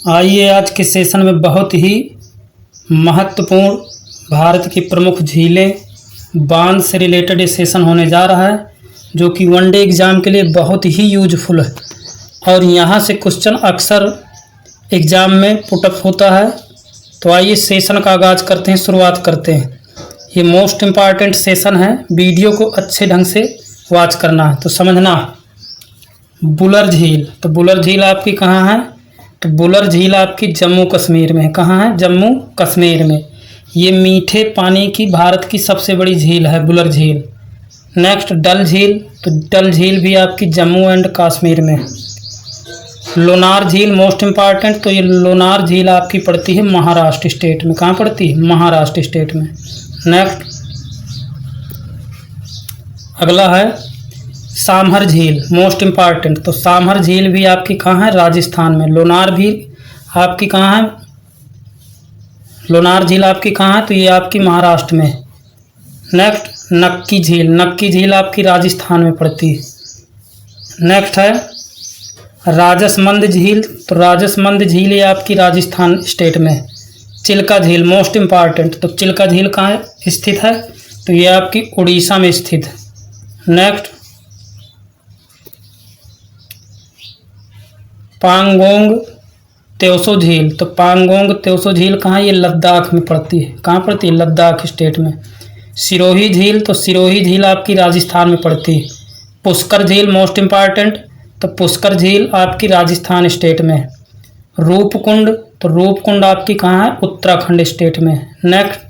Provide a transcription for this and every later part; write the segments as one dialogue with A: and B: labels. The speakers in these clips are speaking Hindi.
A: आइए आज के सेशन में बहुत ही महत्वपूर्ण भारत की प्रमुख झीलें बांध से रिलेटेड ये सेशन होने जा रहा है, जो कि वनडे एग्ज़ाम के लिए बहुत ही यूजफुल है और यहाँ से क्वेश्चन अक्सर एग्ज़ाम में पुटअप होता है। तो आइए सेशन का आगाज़ करते हैं, शुरुआत करते हैं। ये मोस्ट इम्पॉर्टेंट सेशन है, वीडियो को अच्छे ढंग से वॉच करना है तो समझना। बुलर झील, तो बुलर झील आपकी कहाँ है? तो बुलर झील आपकी जम्मू कश्मीर में है। कहाँ है? जम्मू कश्मीर में। ये मीठे पानी की भारत की सबसे बड़ी झील है बुलर झील। नेक्स्ट डल झील, तो डल झील भी आपकी जम्मू एंड कश्मीर में। लोनार झील मोस्ट इम्पॉर्टेंट, तो ये लोनार झील आपकी पड़ती है महाराष्ट्र स्टेट में। कहाँ पड़ती है? महाराष्ट्र स्टेट में। नेक्स्ट अगला है सामहर झील मोस्ट इम्पॉर्टेंट, तो सामहर झील भी आपकी कहाँ है? राजस्थान में। लोनार भी आपकी कहाँ है? लोनार झील आपकी कहाँ है? तो ये आपकी महाराष्ट्र में। नेक्स्ट नक्की झील, नक्की झील आपकी राजस्थान में पड़ती है। नेक्स्ट है राजसमंद झील, तो राजसमंद झील ये आपकी राजस्थान स्टेट में। चिल्का झील मोस्ट इम्पॉर्टेंट, तो चिल्का झील कहाँ स्थित है? तो ये आपकी उड़ीसा में स्थित है। नेक्स्ट पांगोंग त्योसो झील, तो पांगोंग त्योसो झील कहाँ? ये लद्दाख में पड़ती है। कहाँ पड़ती है? लद्दाख स्टेट में। सिरोही झील, तो सिरोही झील आपकी राजस्थान में पड़ती है। पुष्कर झील मोस्ट इम्पॉर्टेंट, तो पुष्कर झील आपकी राजस्थान स्टेट में। रूपकुंड, तो रूपकुंड आपकी कहाँ है? उत्तराखंड स्टेट में। नेक्स्ट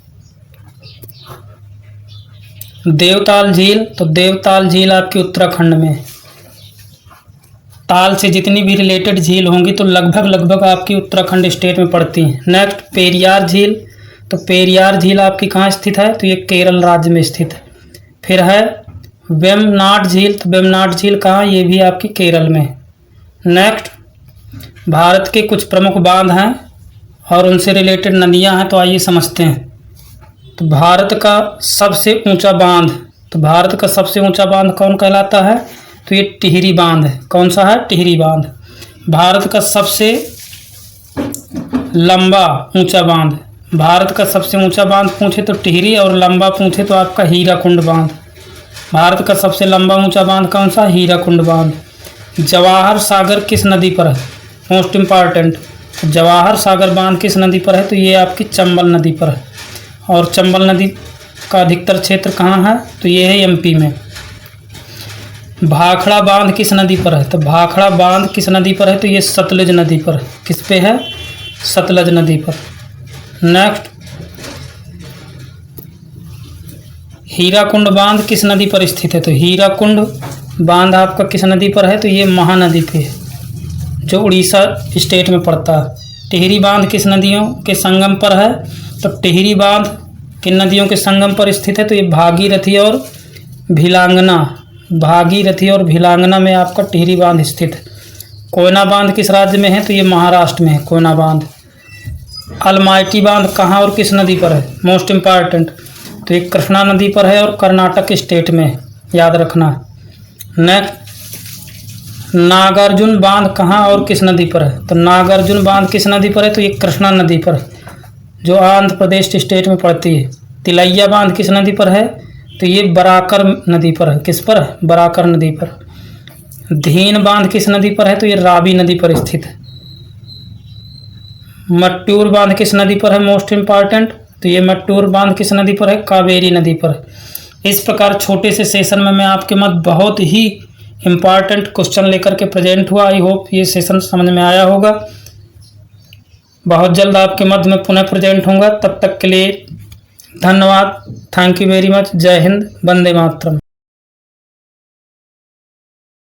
A: देवताल झील, तो देवताल झील आपकी उत्तराखंड में। ताल से जितनी भी रिलेटेड झील होंगी तो लगभग आपकी उत्तराखंड स्टेट में पड़ती हैं। नेक्स्ट पेरियार झील, तो पेरियार झील आपकी कहाँ स्थित है? तो ये केरल राज्य में स्थित है। फिर है वेम्बनाड झील, तो वेम्बनाड झील कहाँ? ये भी आपकी केरल में। नेक्स्ट भारत के कुछ प्रमुख बांध हैं और उनसे रिलेटेड नदियाँ हैं, तो आइए समझते हैं। तो भारत का सबसे ऊंचा बांध, तो भारत का सबसे ऊंचा बांध कौन कहलाता है? तो ये टिहरी बांध है। कौन सा है? टिहरी बांध। भारत का सबसे लंबा ऊंचा बांध, भारत का सबसे ऊंचा बांध पूछे तो टिहरी और लंबा पूछे तो आपका हीराकुंड बांध। भारत का सबसे लंबा ऊंचा बांध कौन सा? हीराकुंड बांध। जवाहर सागर किस नदी पर है? मोस्ट इम्पॉर्टेंट, जवाहर सागर बांध किस नदी पर है? तो ये आपकी चंबल नदी पर है। और चंबल नदी का अधिकतर क्षेत्र कहाँ है? तो ये है एमपी में। भाखड़ा बांध किस नदी पर है? तो भाखड़ा बांध किस नदी पर है? तो ये सतलुज नदी पर। किस पे है? सतलुज नदी पर। नेक्स्ट हीराकुंड बांध किस नदी पर स्थित है? तो हीराकुंड बांध आपका किस नदी पर है? तो ये महानदी पे है, जो उड़ीसा स्टेट में पड़ता है। टिहरी बांध किस नदियों के संगम पर है? तो टिहरी बांध किन नदियों के संगम पर स्थित है? तो ये भागीरथी और भिलांगना, भागीरथी और भिलांगना में आपका टिहरी बांध स्थित है। कोयना बांध किस राज्य में है? तो ये महाराष्ट्र में है कोयना बांध। अलमाइटी बांध कहाँ और किस नदी पर है? मोस्ट इम्पॉर्टेंट, तो ये कृष्णा नदी पर है और कर्नाटक स्टेट में, याद रखना। नेक्स्ट नागार्जुन बांध कहाँ और किस नदी पर है? तो नागार्जुन बांध किस नदी पर है? तो ये कृष्णा नदी पर, जो आंध्र प्रदेश स्टेट में पड़ती है। तिलैया बांध किस नदी पर है? तो ये बराकर नदी पर है। किस पर? बराकर नदी पर। धीन बांध किस नदी पर है? तो ये रावी नदी पर स्थित है। मट्टूर बांध किस नदी पर है? मोस्ट इम्पॉर्टेंट, तो ये मट्टूर बांध किस नदी पर है? कावेरी नदी पर। इस प्रकार छोटे से सेशन में मैं आपके मध्य बहुत ही इम्पॉर्टेंट क्वेश्चन लेकर के प्रेजेंट हुआ। आई होप ये सेशन समझ में आया होगा। बहुत जल्द आपके मध्य में पुनः प्रेजेंट होऊंगा। तब तक के लिए धन्यवाद। Thank you very much. जय हिंद, वंदे मातरम।